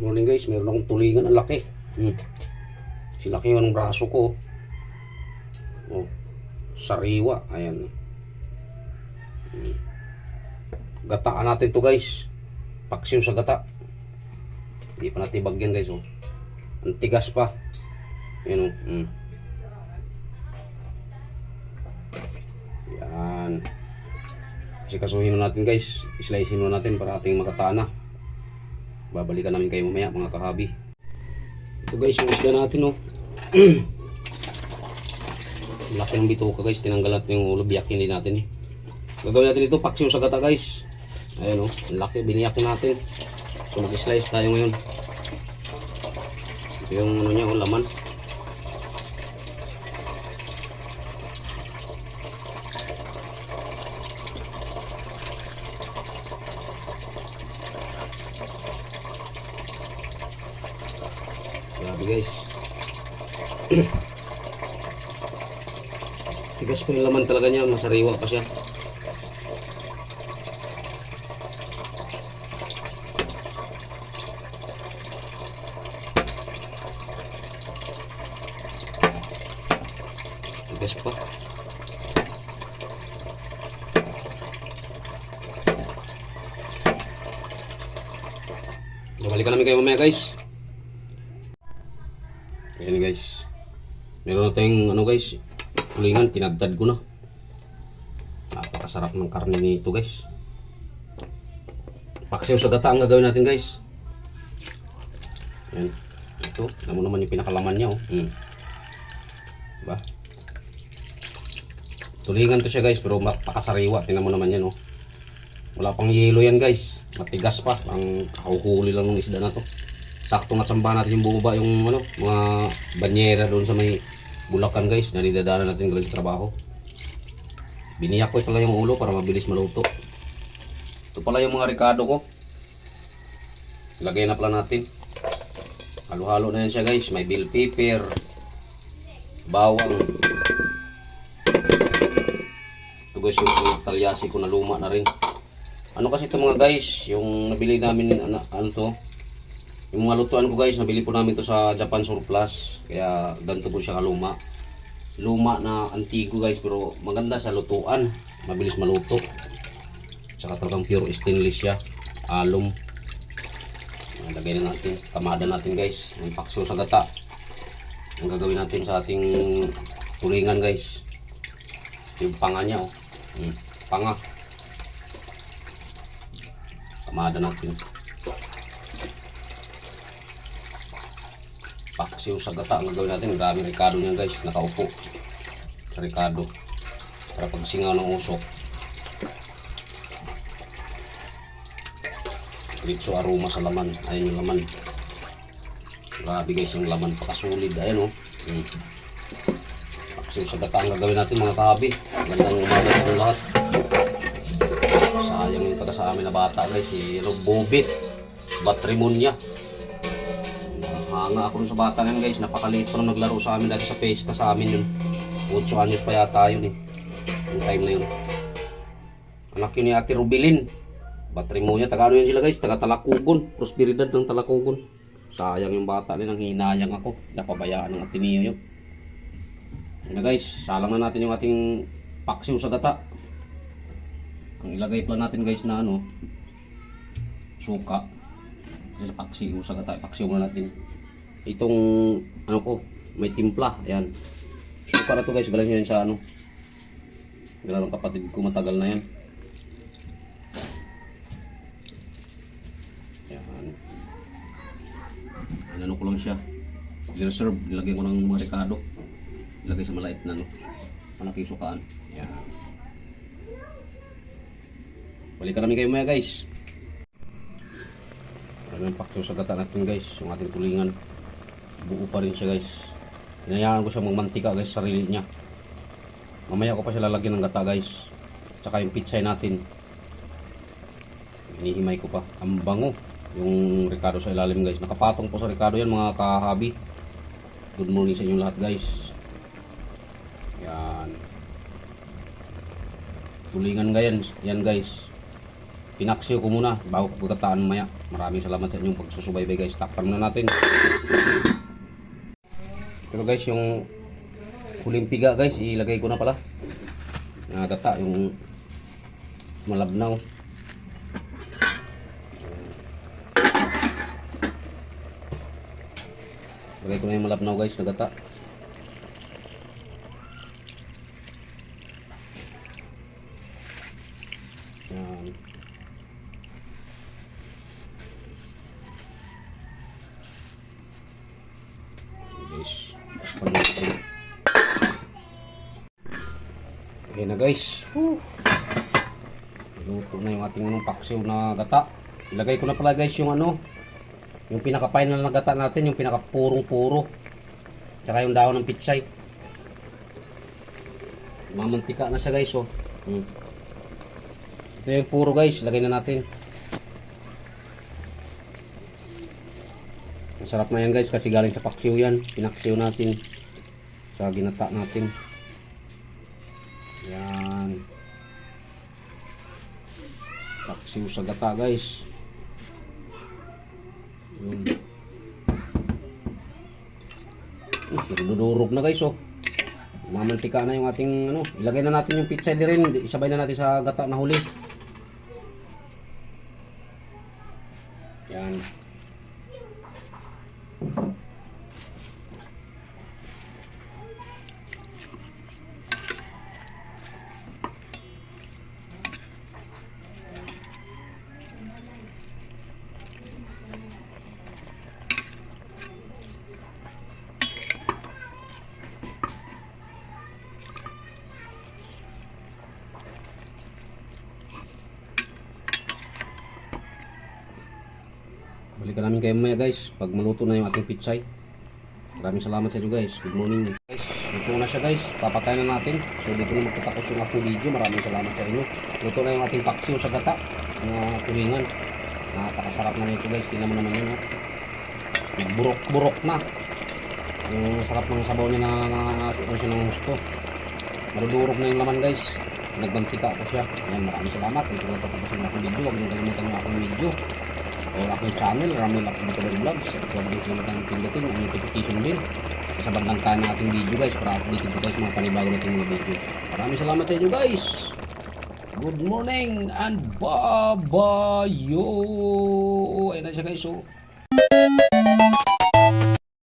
Morning guys, meron akong tulingan ang laki. Silaki yung braso ko. Oh, sariwa. Ayan. Gataan natin to guys. Paksiw sa gata. Hindi pa natin bagyan guys. Oh. Ang tigas pa. Ayan oh. Yan. Sikasuhin natin guys. Slicein natin para ating makataan na. Babalikan namin kayo mamaya mga kahabi. Ito guys yung isda natin oh. Laki ng bituka guys. Tinanggal natin yung ulo. Biyakin din natin eh. Gagawin natin ito paksiw sa gata guys. Ayan oh. Laki. Biniyak natin. So mag-slice tayo ngayon. Ito yung ano niya oh, laman. Grabe guys. Tigas pa yung laman talaga niya. Masariwa pa siya. Tigas pa. Balikan namin kayo mamaya guys. Ayan guys. Meron na tayong ano guys. Tulingan. Tinagdad ko na. Napakasarap ng karne nito guys. Paksiw sa gata ang gagawin natin guys. Ayan. Ito. Alam mo naman yung pinakalaman niya oh. Diba? Tulingan to siya guys. Pero mapakasariwa. Tingnan mo naman yan oh. Wala pang yelo yan guys. Matigas pa. Ang kahuhuli lang ng isda na to. Sakto nga tsambahan natin yung bumaba yung ano, mga banyera doon sa may Bulacan guys. Nanidadaanan natin galing sa trabaho. Biniyak ko talaga yung ulo para mabilis maluto. Ito pala yung mga ricado ko. Ilagay na pala natin. Halo-halo na yan siya guys. May bell pepper, bawang. Ito guys yung talyasi ko na luma na rin. Ano kasi ito mga guys, yung nabili namin ano to. Yung mga lutuan ko guys, nabili po namin to sa Japan Surplus. Kaya ganito po siya kaluma. Luma na antigo guys, pero maganda sa lutuan. Mabilis maluto. Saka talagang pure stainless siya. Alum. Lagay na natin. Kamada natin guys. Yung paksiw sa gata. Ang gagawin natin sa ating tulingan guys. Yung panga niya oh. Panga. Kamada natin. Paksiw sa gata ang gagawin natin. Maraming ricado niyan guys. Nakaupo sa ricado para pagsingaw ng usok. Diretso aroma sa laman. Ayan yung laman. Grabe guys yung laman. Pakasulid. Ayan o. Paksiw sa gata ang gagawin natin mga kahabi. Gandang umaga sa lahat. Sayang yung taga sa amin na bata guys. Si Bobit Batrimonia. Hanga ako sa bata yan guys. Napakaliit pa nung naglaro sa amin dati sa pesta sa amin yun. 8 anyos pa yata yun eh. Yung time na yun. Anak yun ni Ate Rubilin. Batrimonia. Taga ano yan sila guys. Taga Talakugon. Prosperidad ng Talakugon. Sayang yung bata din. Ang hinayang ako. Napabayaan ng Ateneo yun. Yun na guys. Salang na natin yung ating paksiw sa gata. Ang ilagay pa natin guys na ano. Suka. Kasi sa paksiw sa gata. Paksiw na natin. Itong ano ko, may timpla, ayan. Suka na to guys, galing yan sa ano. Galing ng kapatid ko, matagal na yan. Ayan. Ano ko lang siya. I-reserve, ilagay ko ng mga ricado. Ilagay sa malait na ano, malaking sukaan. Ayan. Balikan namin kayo maya guys. Ano yung paksiw sa gata natin guys, yung ating tulingan. Buo pa rin siya guys. Hinayaan ko siya magmantika guys sa sarili niya. Mamaya ko pa siya lalagyan ng gata guys. Tsaka yung pitsay natin. Hinihimay ko pa. Ang bango. Yung ricado sa ilalim guys. Nakapatong po sa ricado yan mga kahabi. Good morning sa inyo lahat guys. Yan. Tulingan yan guys. pinaksiw ko muna bago ko pagkataan maya. Maraming salamat sa inyong pagsusubaybay guys. Takpan muna natin. Pero guys, yung huling piga guys, ilagay ko na pala. Nagata yung malabnaw. Ilagay ko na yung malabnaw guys, nagata. Yan. Guys, takpan natin. Okay na guys. Luto na yung ating paksiw na gata. Ilagay ko na pala guys yung yung pinaka-final na gata natin, yung pinaka-purong-puro. Tsaka yung dahon ng pitsay. Mamantika na siya guys, oh. Ito yung puro guys, ilagay na natin. Masarap na yan guys kasi galing sa paksiw yan. Pinaksiw natin sa ginata natin. Yan. Paksiw sa gata guys. Yun. Nagdudurog na guys, oh. Mamantika na yung ating ilagay na natin yung pitsay rin. Isabay na natin sa gata na huli. Yan. Balikan namin kayo mamaya guys pag maluto na yung ating pitsay. Maraming salamat sa inyo guys. Good morning guys. Luto na siya guys. Papatay na natin. So dito na magtatapos yung aking video. Maraming salamat sa inyo. Luto na yung ating paksiw sa gata na tulingan. Napakasarap na nito guys. Tingnan mo naman yun. Burok-burok na. Yung sarap ng sabaw niya na siya ng gusto. Marudurog na yung laman guys. Nagbantika ako siya. Ayan, maraming salamat. Ito na tapos yung aking video. Huwag nyo kalimutan yung aking video o aking channel, Ramil Updated Vlogs. Huwag nyo kalimutan pindutin ang notification bell sa bandang kanan ng ating video guys para updated po tayo sa mga panibago nating mga video. Maraming salamat sa inyo guys. Good morning and bye-bye. Ayun na siya guys. So